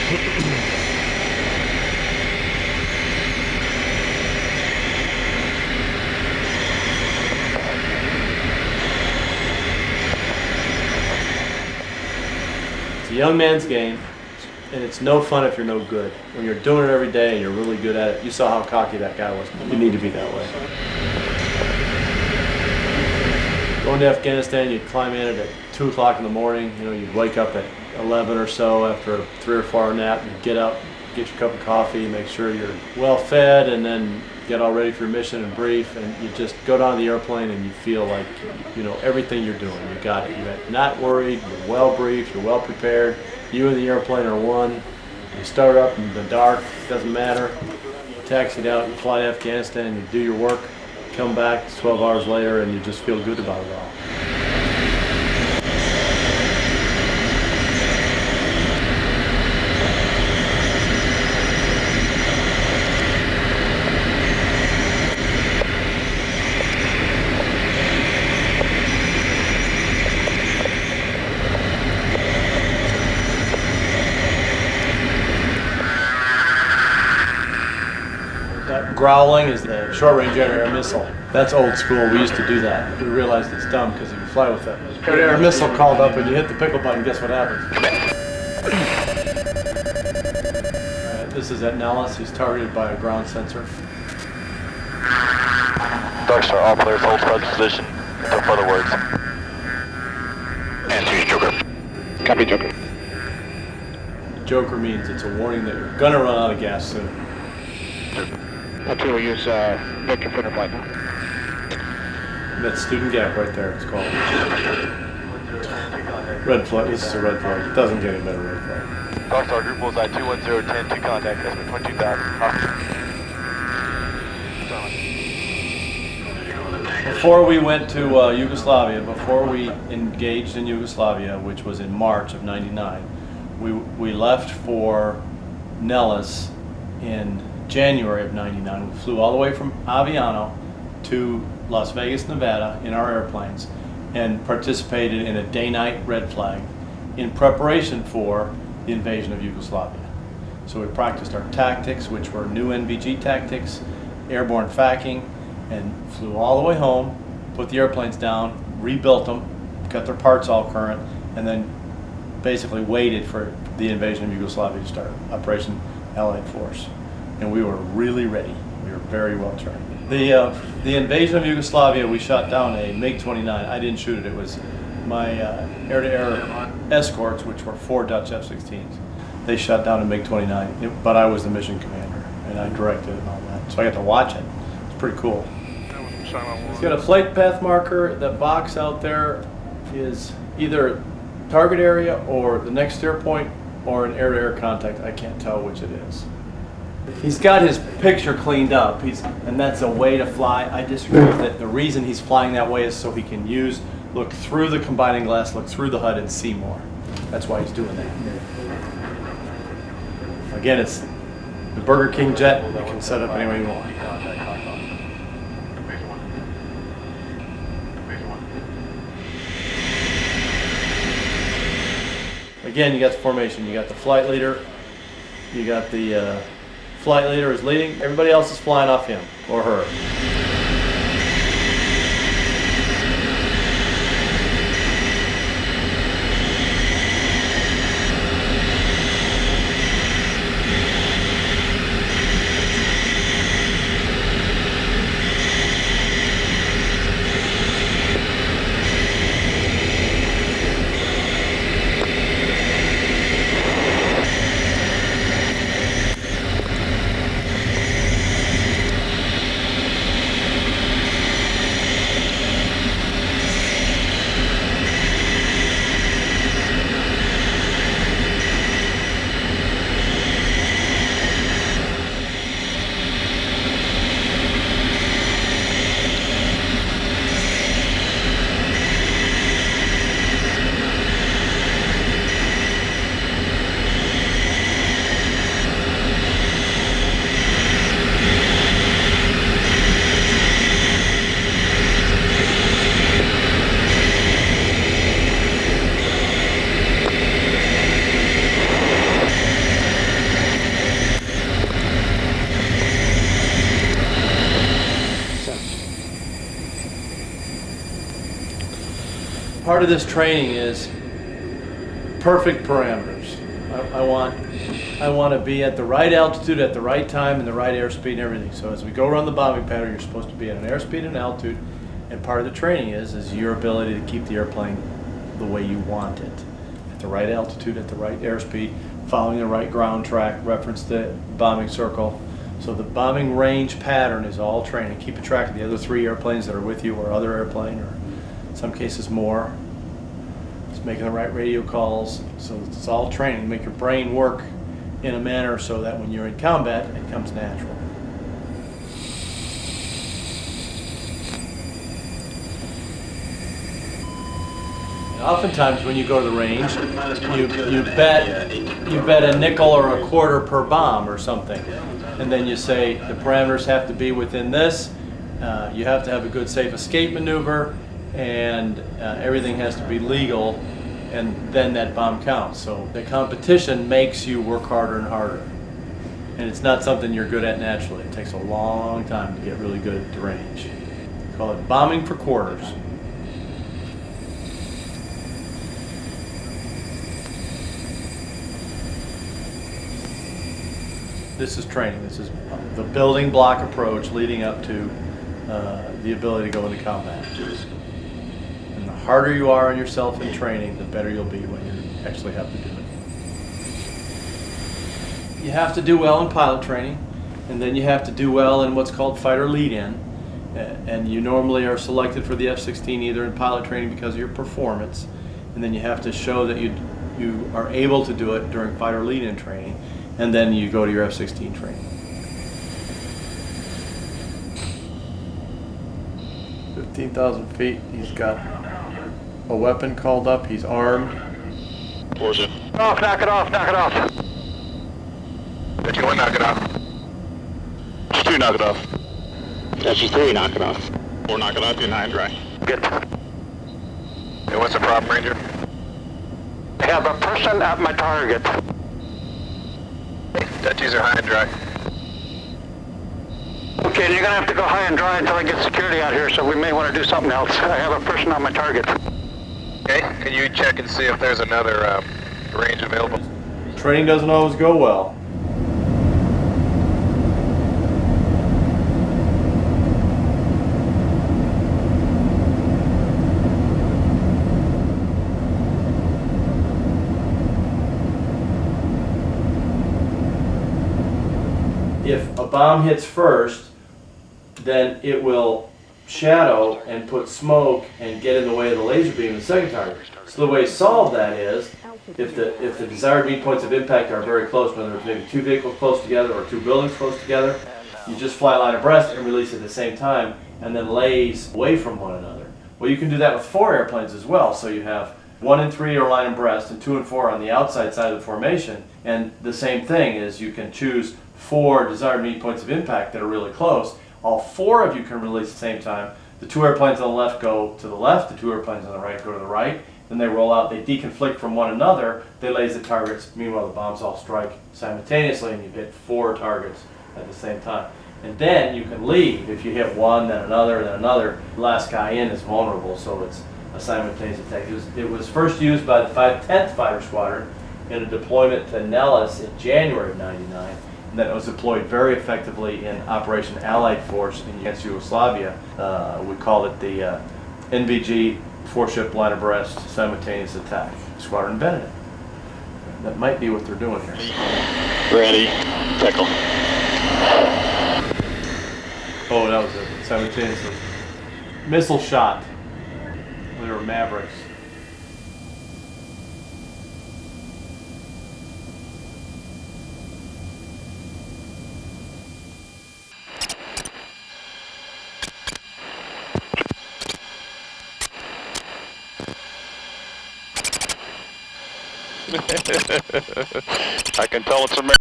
It's a young man's game, and it's no fun if you're no good. When you're doing it every day and you're really good at it, you saw how cocky that guy was. You need to be that way. Going to Afghanistan, you'd climb in at 2 o'clock in the morning. You know, you'd wake up at 11 or so after a 3 or 4 hour nap. You'd get up, get your cup of coffee, make sure you're well fed, and then get all ready for your mission and brief. And you just go down to the airplane and you feel like you know everything you're doing. You got it. You're not worried. You're well briefed. You're well prepared. You and the airplane are one. You start up in the dark. It doesn't matter. You taxied out. You fly to Afghanistan. You do your work. Come back 12 hours later, and you just feel good about it all. That growling is the short-range air-to-air missile. That's old school. We used to do that. We realized it's dumb because if you fly with that air-to-air missile called up and you hit the pickle button, guess what happens? This is at Nellis. He's targeted by a ground sensor. Dark Star, all players hold present position until further words. Answer, Joker. Copy, Joker. Joker means it's a warning that you're gonna run out of gas soon. Okay, we'll use vector fitter flight now. That student gap right there, it's called. Red flag, this is a red flag. It doesn't get any better red flag. Dark Star, group bullseye 21010 to contact, estimate 22,000. Before we went to Yugoslavia, before we engaged in Yugoslavia, which was in March of '99, we left for Nellis in January of '99. We flew all the way from Aviano to Las Vegas, Nevada in our airplanes and participated in a day-night red flag in preparation for the invasion of Yugoslavia. So we practiced our tactics, which were new NVG tactics, airborne FACing, and flew all the way home, put the airplanes down, rebuilt them, got their parts all current, and then basically waited for the invasion of Yugoslavia to start, Operation Allied Force. And we were really ready. We were very well trained. The invasion of Yugoslavia, we shot down a MiG-29. I didn't shoot it. It was my air-to-air escorts, which were 4 Dutch F-16s. They shot down a MiG-29, but I was the mission commander, and I directed it and all that. So I got to watch it. It's pretty cool. It's got a flight path marker. The box out there is either target area or the next steer point or an air-to-air contact. I can't tell which it is. He's got his picture cleaned up, and that's a way to fly. I disagree with it. The reason he's flying that way is so he can look through the combining glass, look through the HUD and see more. That's why he's doing that. Again, it's the Burger King jet. You can set up any way you want. Again, you got the formation. You got the flight leader. You got the flight leader is leading. Everybody else is flying off him or her. part of this training is perfect parameters. I want to be at the right altitude at the right time and the right airspeed and everything. So as we go around the bombing pattern, you're supposed to be at an airspeed and altitude, and part of the training is your ability to keep the airplane the way you want it, at the right altitude, at the right airspeed, following the right ground track, reference the bombing circle. So the bombing range pattern is all training. Keep a track of the other 3 airplanes that are with you, or other airplane, or in some cases more. It's making the right radio calls. So it's all training. Make your brain work in a manner so that when you're in combat, it comes natural. And oftentimes when you go to the range, you bet a nickel or a quarter per bomb or something. And then you say the parameters have to be within this, you have to have a good safe escape maneuver, and everything has to be legal, and then that bomb counts. So the competition makes you work harder and harder. And it's not something you're good at naturally. It takes a long time to get really good at the range. We call it bombing for quarters. This is training. This is the building block approach leading up to the ability to go into combat. And the harder you are on yourself in training, the better you'll be when you actually have to do it. You have to do well in pilot training, and then you have to do well in what's called fighter lead-in. And you normally are selected for the F-16 either in pilot training because of your performance, and then you have to show that you are able to do it during fighter lead-in training, and then you go to your F-16 training. 15,000 feet, he's got a weapon called up, he's armed. Towards it. Off, knock it off, knock it off. That you want, knock it off. Just 2, knock it off. That's just 3, knock it off. 4, knock it off, you're 9 dry. Good. Hey, what's the problem, Ranger? I have a person at my target. Dutchies are high and dry. Okay, you're gonna have to go high and dry until I get security out here, so we may want to do something else. I have a person on my target. Okay, can you check and see if there's another range available? Training doesn't always go well. If a bomb hits first, then it will shadow and put smoke and get in the way of the laser beam of the second target. So the way to solve that is, if the desired meet points of impact are very close, whether it's maybe 2 vehicles close together or 2 buildings close together, you just fly line abreast and release at the same time, and then lays away from one another. Well, you can do that with 4 airplanes as well. So you have 1 and 3 are line abreast, and 2 and 4 on the outside side of the formation. And the same thing is, you can choose 4 desired meet points of impact that are really close. All 4 of you can release at the same time. The 2 airplanes on the left go to the left, the 2 airplanes on the right go to the right. Then they roll out, they deconflict from one another, they lays the targets. Meanwhile, the bombs all strike simultaneously, and you hit 4 targets at the same time. And then you can leave. If you hit one, then another, then another. The last guy in is vulnerable, so it's a simultaneous attack. It was first used by the 10th Fighter Squadron in a deployment to Nellis in January of '99. And then it was deployed very effectively in Operation Allied Force against Yugoslavia. We called it the NVG 4-ship line abreast simultaneous attack. The squadron invented it. That might be what they're doing here. Ready. Tackle. Oh, that was it. Simultaneously. Missile shot. They were Mavericks. I can tell it's American.